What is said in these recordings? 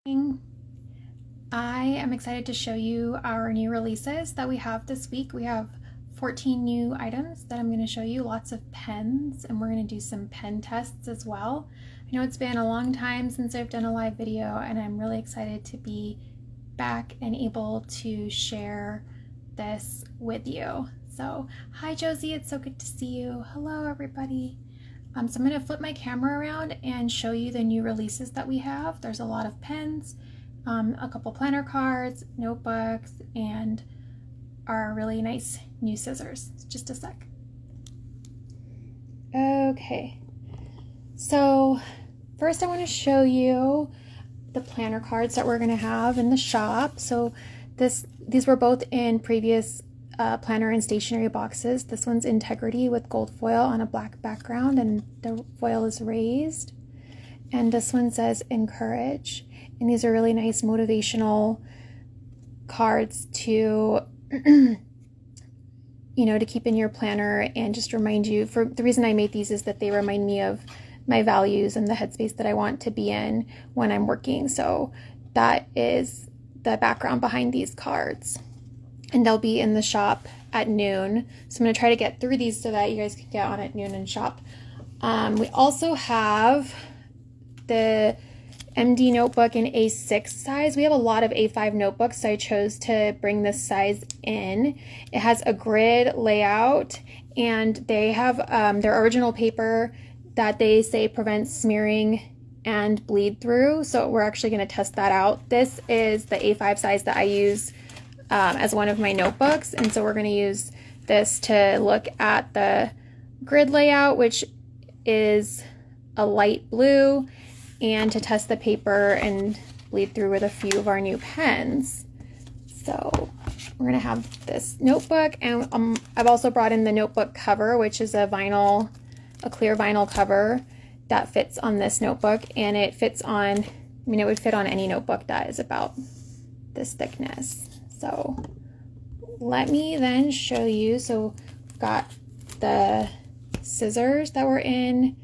I am excited to show you our new releases that we have this week. We have 14 new items that I'm going to show you, lots of pens, and we're going to do some pen tests as well. I know it's been a long time since I've done a live video, and I'm really excited to be back and able to share this with you. So, hi Josie, it's so good to see you. Hello everybody. So I'm going to flip my camera around and show you the new releases that we have. There's a lot of pens, a couple planner cards, notebooks, and our really nice new scissors. Just a sec. Okay, so first I want to show you the planner cards that we're going to have in the shop. So these were both in previous planner and stationery boxes. This one's Integrity with gold foil on a black background, and the foil is raised. And this one says Encourage. And these are really nice motivational cards to, to keep in your planner and just remind you. For the reason I made these is that they remind me of my values and the headspace that I want to be in when I'm working. So that is the background behind these cards. And they'll be in the shop at noon. So I'm going to try to get through these so that you guys can get on at noon and shop. We also have the MD notebook in A6 size. We have a lot of A5 notebooks, so I chose to bring this size in. It has a grid layout, and they have their original paper that they say prevents smearing and bleed through. So we're actually going to test that out. This is the A5 size that I use as one of my notebooks, and so we're going to use this to look at the grid layout, which is a light blue, and to test the paper and bleed through with a few of our new pens. So we're going to have this notebook, and I've also brought in the notebook cover, which is a clear vinyl cover that fits on this notebook, and it fits on, it would fit on any notebook that is about this thickness. So let me then show you. So we've got the scissors that were in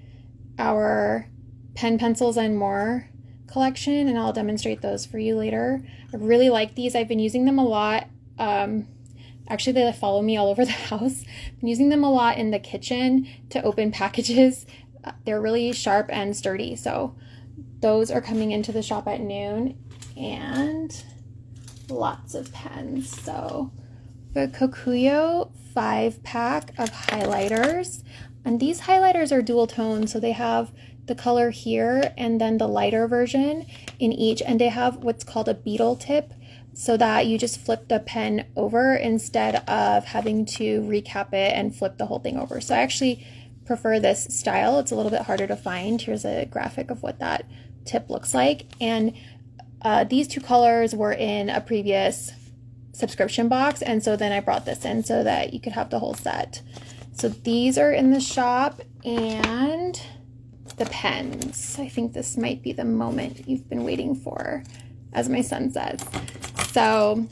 our pen, pencils, and more collection, and I'll demonstrate those for you later. I really like these. I've been using them a lot. Actually, they follow me all over the house. I've been using them a lot in the kitchen to open packages. They're really sharp and sturdy. So those are coming into the shop at noon, and lots of pens. So the Kokuyo 5-pack of highlighters, and these highlighters are dual tone, so they have the color here and then the lighter version in each, and they have what's called a beetle tip, so that you just flip the pen over instead of having to recap it and flip the whole thing over. So I actually prefer this style. It's a little bit harder to find. Here's a graphic of what that tip looks like, and these two colors were in a previous subscription box, and so then I brought this in so that you could have the whole set. So these are in the shop, and the pens. I think this might be the moment you've been waiting for, as my son says. So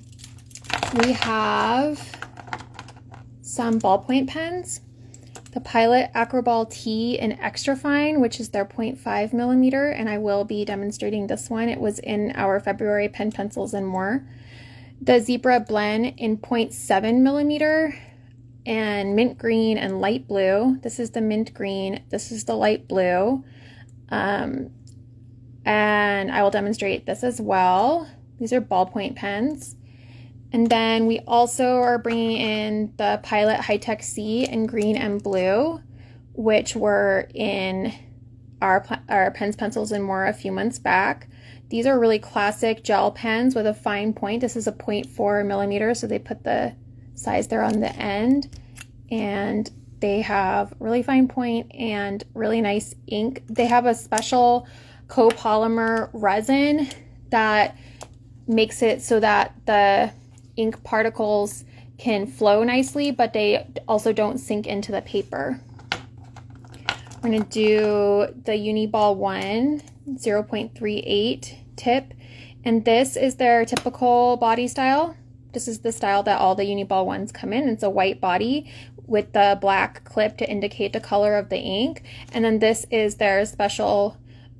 we have some ballpoint pens. The Pilot Acroball T in extra fine, which is their 0.5 millimeter, and I will be demonstrating this one. It was in our February pen, pencils, and more. The Zebra Blend in 0.7 millimeter, and mint green and light blue. This is the mint green. This is the light blue. And I will demonstrate this as well. These are ballpoint pens. And then we also are bringing in the Pilot High Tech C in green and blue, which were in our pens, pencils, and more a few months back. These are really classic gel pens with a fine point. This is a 0.4 millimeter, so they put the size there on the end. And they have really fine point and really nice ink. They have a special copolymer resin that makes it so that the ink particles can flow nicely, but they also don't sink into the paper. We're going to do the Uniball One 0.38 tip, and this is their typical body style. This is the style that all the Uniball ones come in. It's a white body with the black clip to indicate the color of the ink, and then this is their special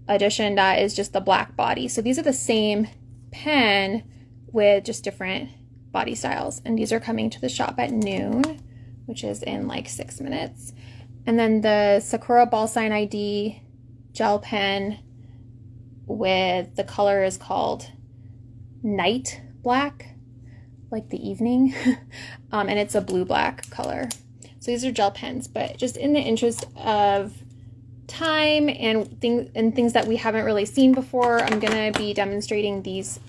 edition that is just the black body. So these are the same pen with just different body styles. And these are coming to the shop at noon, which is in like 6 minutes. And then the Sakura Ball Sign ID gel pen with the color is called Night Black, like the evening. And it's a blue-black color. So these are gel pens, but just in the interest of time and things that we haven't really seen before, I'm gonna be demonstrating these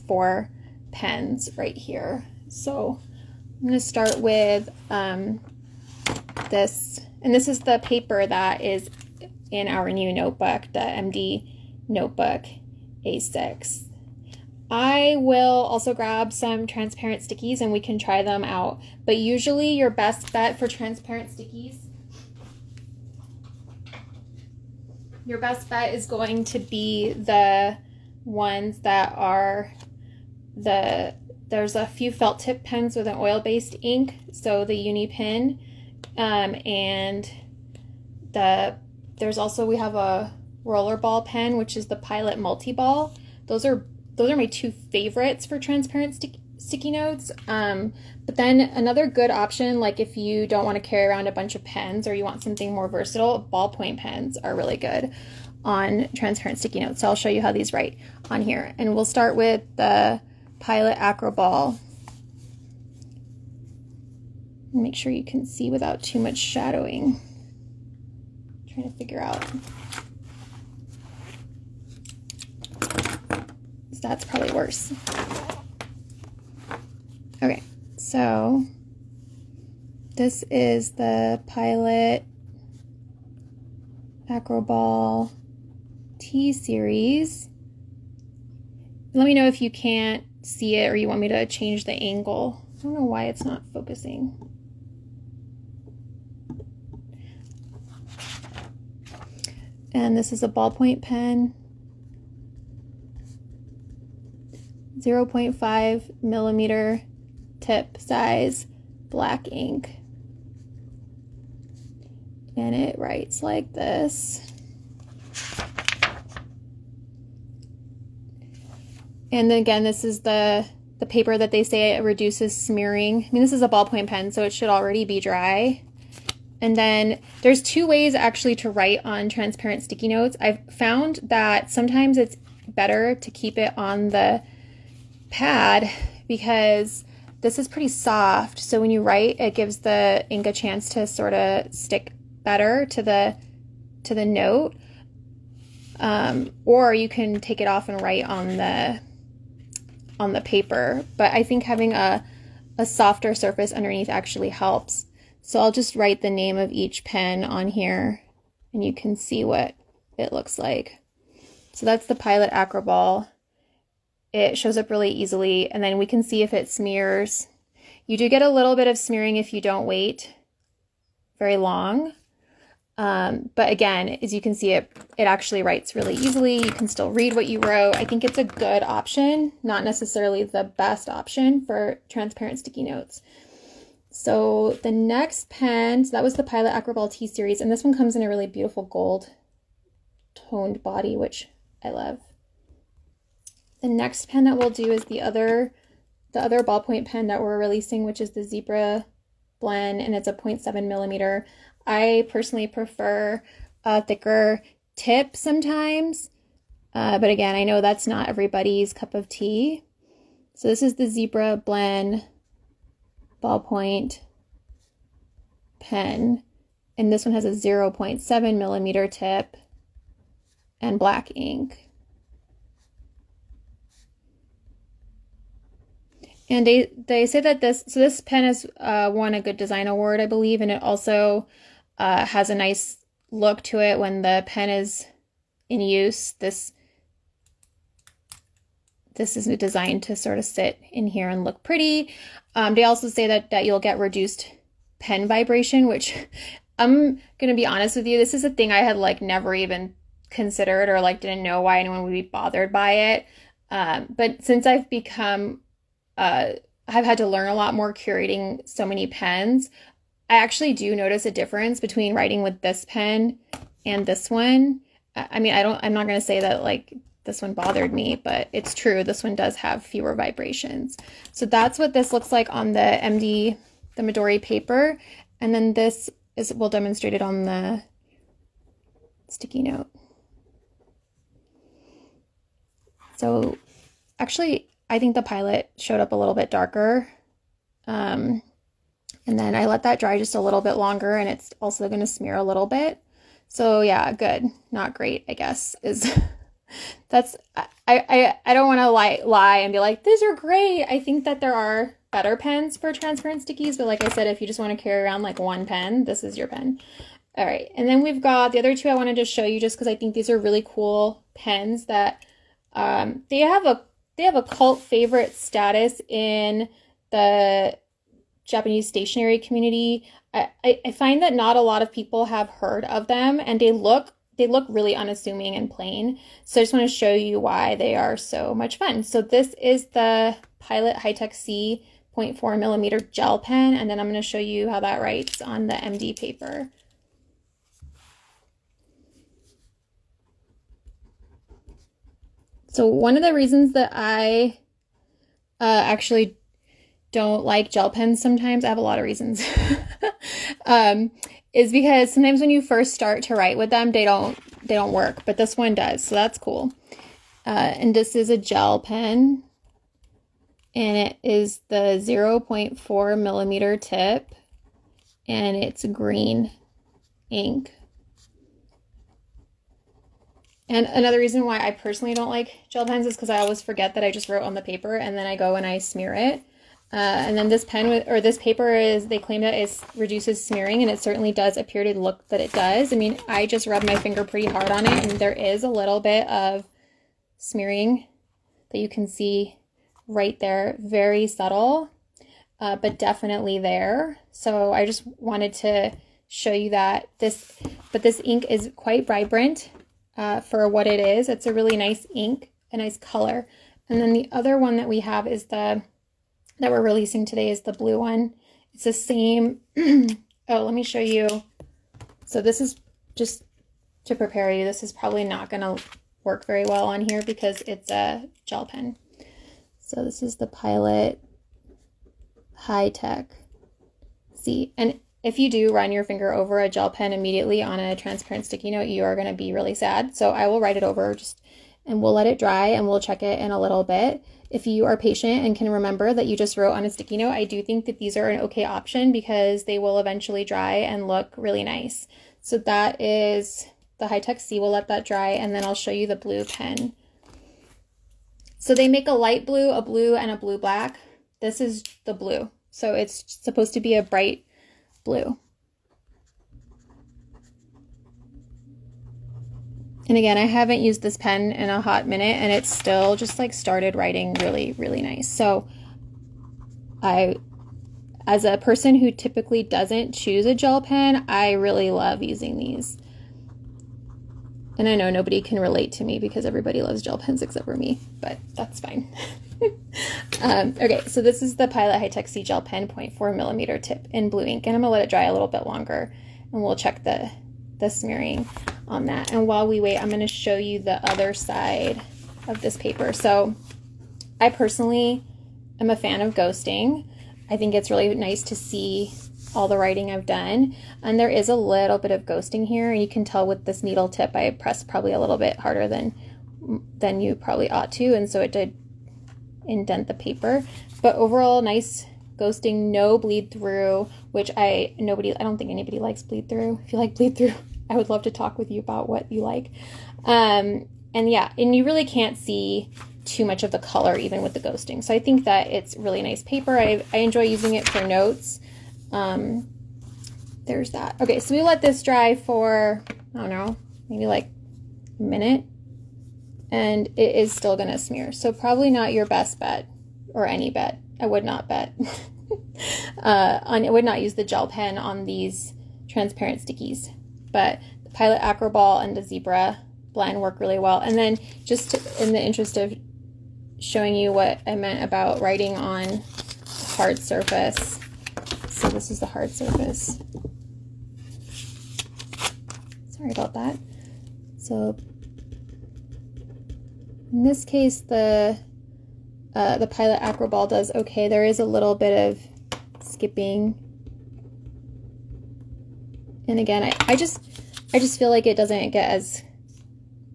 4 pens right here. So I'm gonna start with this, and this is the paper that is in our new notebook, the MD Notebook A6. I will also grab some transparent stickies and we can try them out, but usually your best bet for transparent stickies, your best bet is going to be the ones that are there's a few felt tip pens with an oil-based ink, so the Uni-pen, and there's also, we have a rollerball pen, which is the Pilot Multi-Ball. Those are my 2 favorites for transparent sticky notes. But then another good option, like if you don't want to carry around a bunch of pens or you want something more versatile, ballpoint pens are really good on transparent sticky notes. So I'll show you how these write on here. And we'll start with the Pilot Acroball. Make sure you can see without too much shadowing. I'm trying to figure out. That's probably worse. Okay, so this is the Pilot Acroball T series. Let me know if you can't see it or you want me to change the angle. I don't know why it's not focusing. And this is a ballpoint pen. 0.5 millimeter tip size, black ink. And it writes like this. And then again, this is the paper that they say it reduces smearing. I mean, this is a ballpoint pen, so it should already be dry. And then there's 2 ways actually to write on transparent sticky notes. I've found that sometimes it's better to keep it on the pad because this is pretty soft, so when you write, it gives the ink a chance to sort of stick better to the note. Or you can take it off and write on the paper, but I think having a softer surface underneath actually helps. So I'll just write the name of each pen on here and you can see what it looks like. So that's the Pilot Acroball. It shows up really easily, and then we can see if it smears. You do get a little bit of smearing if you don't wait very long. But again, as you can see, it actually writes really easily. You can still read what you wrote. I think it's a good option, not necessarily the best option for transparent sticky notes. So the next pen, so that was the Pilot Acroball T series, and this one comes in a really beautiful gold toned body, which I love. The next pen that we'll do is the other ballpoint pen that we're releasing, which is the Zebra Blend, and it's a 0.7 millimeter. I personally prefer a thicker tip sometimes, but again, I know that's not everybody's cup of tea. So this is the Zebra Blend ballpoint pen, and this one has a 0.7 millimeter tip and black ink. And they say that this pen has won a Good Design Award, I believe, and it also has a nice look to it when the pen is in use. This is designed to sort of sit in here and look pretty. They also say that you'll get reduced pen vibration, which I'm gonna be honest with you, this is a thing I had like never even considered or like didn't know why anyone would be bothered by it. But since I've become I've had to learn a lot more curating so many pens, I actually do notice a difference between writing with this pen and this one. I mean, I'm not going to say that like this one bothered me, but it's true. This one does have fewer vibrations. So that's what this looks like on the Midori paper. And then this is, we'll demonstrate it on the sticky note. So actually, I think the Pilot showed up a little bit darker. And then I let that dry just a little bit longer, and it's also going to smear a little bit. So yeah, good. Not great, I guess, is that's, I don't want to lie and be like, these are great. I think that there are better pens for transparent stickies, but like I said, if you just want to carry around like one pen, this is your pen. All right, and then we've got the other two I wanted to show you just because I think these are really cool pens that they have a cult favorite status in the Japanese stationery community. I find that not a lot of people have heard of them, and they look really unassuming and plain. So I just want to show you why they are so much fun. So this is the Pilot High-Tech C 0.4 millimeter gel pen, and then I'm going to show you how that writes on the MD paper. So one of the reasons that I actually don't like gel pens sometimes, I have a lot of reasons, is because sometimes when you first start to write with them, they don't work, but this one does, so that's cool. And this is a gel pen, and it is the 0.4 millimeter tip, and it's green ink. And another reason why I personally don't like gel pens is because I always forget that I just wrote on the paper, and then I go and I smear it. And then this pen or this paper they claim that it reduces smearing, and it certainly does appear to look that it does. I mean, I just rubbed my finger pretty hard on it, and there is a little bit of smearing that you can see right there. Very subtle, but definitely there. So I just wanted to show you that this ink is quite vibrant for what it is. It's a really nice ink, a nice color. And then the other one that we have is that we're releasing today is the blue one. It's the same. Oh, let me show you. So this is just to prepare you. This is probably not going to work very well on here because it's a gel pen. So this is the Pilot High-Tech C. And if you do run your finger over a gel pen immediately on a transparent sticky note, you are going to be really sad. So I will write it over and we'll let it dry, and we'll check it in a little bit. If you are patient and can remember that you just wrote on a sticky note, I do think that these are an okay option because they will eventually dry and look really nice. So that is the High-Tech C. We'll let that dry, and then I'll show you the blue pen. So they make a light blue, a blue, and a blue-black. This is the blue. So it's supposed to be a bright blue. And again, I haven't used this pen in a hot minute, and it's still just like started writing really, really nice. So as a person who typically doesn't choose a gel pen, I really love using these. And I know nobody can relate to me because everybody loves gel pens except for me, but that's fine. Okay, so this is the Pilot High-Tech C Gel Pen 0.4 millimeter tip in blue ink, and I'm gonna let it dry a little bit longer, and we'll check the smearing on that. And while we wait, I'm going to show you the other side of this paper. So I personally am a fan of ghosting. I think it's really nice to see all the writing I've done, and there is a little bit of ghosting here, and you can tell with this needle tip I pressed probably a little bit harder than you probably ought to, and so it did indent the paper. But overall, nice ghosting, no bleed through, which I don't think anybody likes bleed through. If you like bleed through, I would love to talk with you about what you like. And yeah, and you really can't see too much of the color even with the ghosting. So I think that it's really nice paper. I enjoy using it for notes. There's that. Okay, so we let this dry for, I don't know, maybe like a minute, and it is still gonna smear. So probably not your best bet, or any bet. I would not bet. I would not use the gel pen on these transparent stickies, but the Pilot Acroball and the Zebra blend work really well. And then just in the interest of showing you what I meant about writing on hard surface. So this is the hard surface. Sorry about that. So In this case, the Pilot Acroball does okay. There is a little bit of skipping. And again, I just feel like it doesn't get as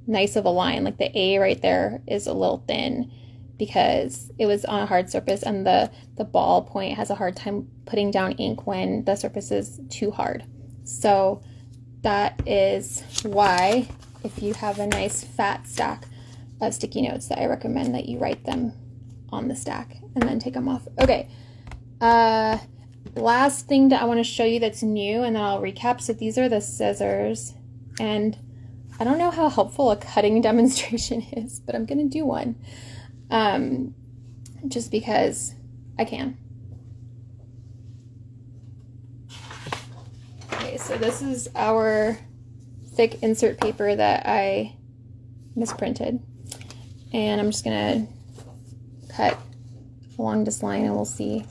nice of a line. Like the A right there is a little thin because it was on a hard surface, and the ballpoint has a hard time putting down ink when the surface is too hard. So that is why, if you have a nice fat stack of sticky notes, that I recommend that you write them on the stack and then take them off. Okay, last thing that I want to show you that's new, and then I'll recap. So these are the scissors, and I don't know how helpful a cutting demonstration is, but I'm gonna do one just because I can. Okay, so this is our thick insert paper that I misprinted, and I'm just gonna cut along this line and we'll see.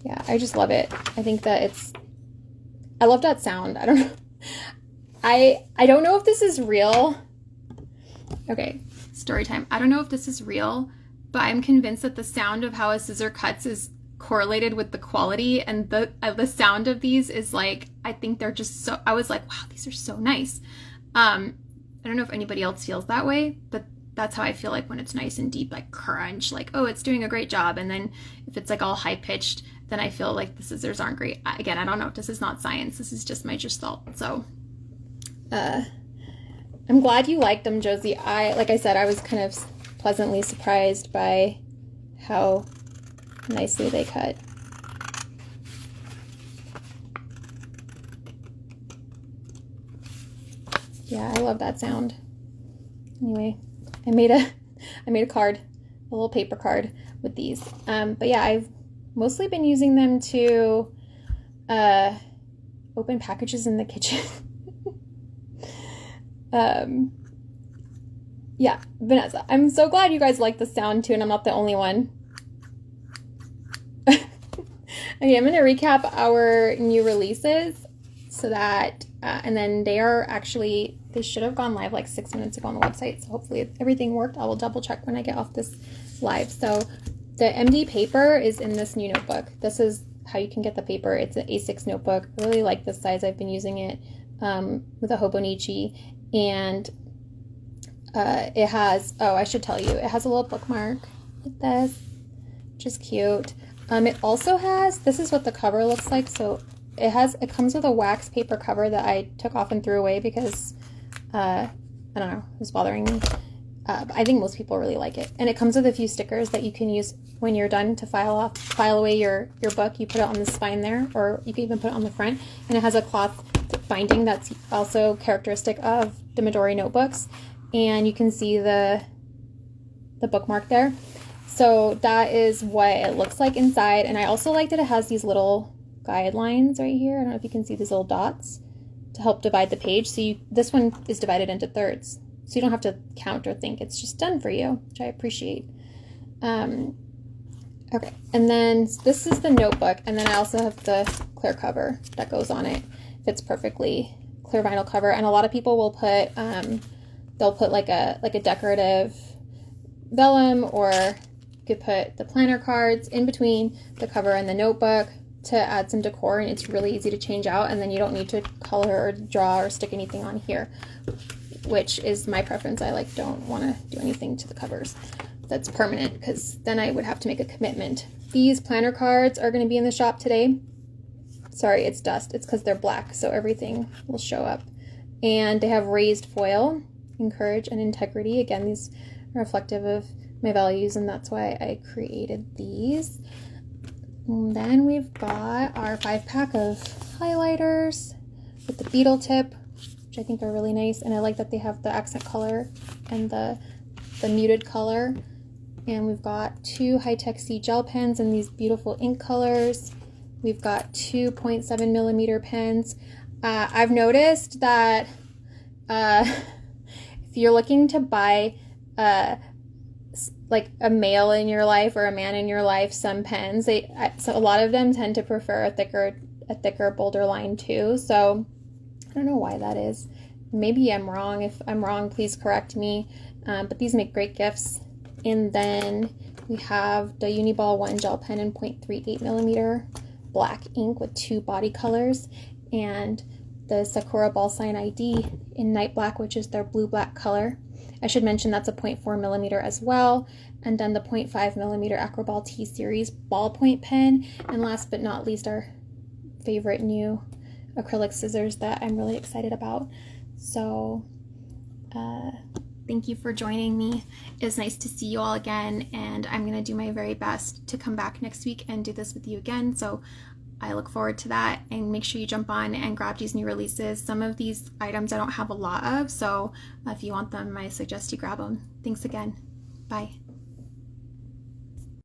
Yeah, I just love it. I think that I love that sound. I don't know. I don't know if this is real. Okay, story time. I don't know if this is real, but I'm convinced that the sound of how a scissor cuts is correlated with the quality, and the sound of these is like, I think they're just so, I was like, wow, these are so nice. I don't know if anybody else feels that way, but that's how I feel like when it's nice and deep, like crunch, like, oh, it's doing a great job. And then if it's like all high pitched, then I feel like the scissors aren't great. Again, I don't know. This is not science. This is just my gestalt. So I'm glad you liked them, Josie. Like I said, I was kind of pleasantly surprised by how nicely they cut. Yeah, I love that sound. Anyway, I made a card, a little paper card with these. But yeah, I've mostly been using them to open packages in the kitchen. Yeah, Vanessa, I'm so glad you guys like the sound too, and I'm not the only one. Okay, I'm going to recap our new releases so that, and then they should have gone live like 6 minutes ago on the website, so hopefully everything worked. I will double check when I get off this live. So the MD paper is in this new notebook. This is how you can get the paper. It's an A6 notebook. I really like this size. I've been using it with a Hobonichi, and it has, oh, I should tell you, it has a little bookmark like this, which is cute. It also has, this is what the cover looks like. So it comes with a wax paper cover that I took off and threw away because, I don't know, it was bothering me. But I think most people really like it. And it comes with a few stickers that you can use when you're done to file away your book. You put it on the spine there, or you can even put it on the front. And it has a cloth binding that's also characteristic of the Midori notebooks. And you can see the bookmark there. So that is what it looks like inside. And I also like that it has these little guidelines right here. I don't know if you can see these little dots to help divide the page. So this one is divided into thirds. So you don't have to count or think. It's just done for you, which I appreciate. Okay, and then this is the notebook. And then I also have the clear cover that goes on it. Fits perfectly, clear vinyl cover. And a lot of people will put, they'll put like a decorative vellum, or you could put the planner cards in between the cover and the notebook to add some decor, and it's really easy to change out, and then you don't need to color or draw or stick anything on here, which is my preference. I don't want to do anything to the covers that's permanent, because then I would have to make a commitment. These planner cards are going to be in the shop today. Sorry, it's dust. It's because they're black, so everything will show up. And they have raised foil, encourage and integrity. Again, these are reflective of my values, and that's why I created these. And then we've got our 5-pack of highlighters with the beetle tip, which I think are really nice. And I like that they have the accent color and the muted color. And we've got 2 high-tech C gel pens in these beautiful ink colors. We've got 2 0.7mm pens. I've noticed that if you're looking to buy like a male in your life or a man in your life some pens, so a lot of them tend to prefer a thicker bolder line too. So I don't know why that is. Maybe I'm wrong. If I'm wrong, please correct me. But these make great gifts. And then we have the Uniball One Gel Pen in 0.38 millimeter black ink with 2 body colors, and the Sakura Ball Sign ID in Night Black, which is their blue-black color. I should mention that's a 0.4 millimeter as well. And then the 0.5 millimeter Acroball T Series Ballpoint Pen. And last but not least, our favorite new acrylic scissors that I'm really excited about. So thank you for joining me. It's nice to see you all again, and I'm going to do my very best to come back next week and do this with you again. So I look forward to that, and make sure you jump on and grab these new releases. Some of these items I don't have a lot of, so if you want them, I suggest you grab them. Thanks again. Bye.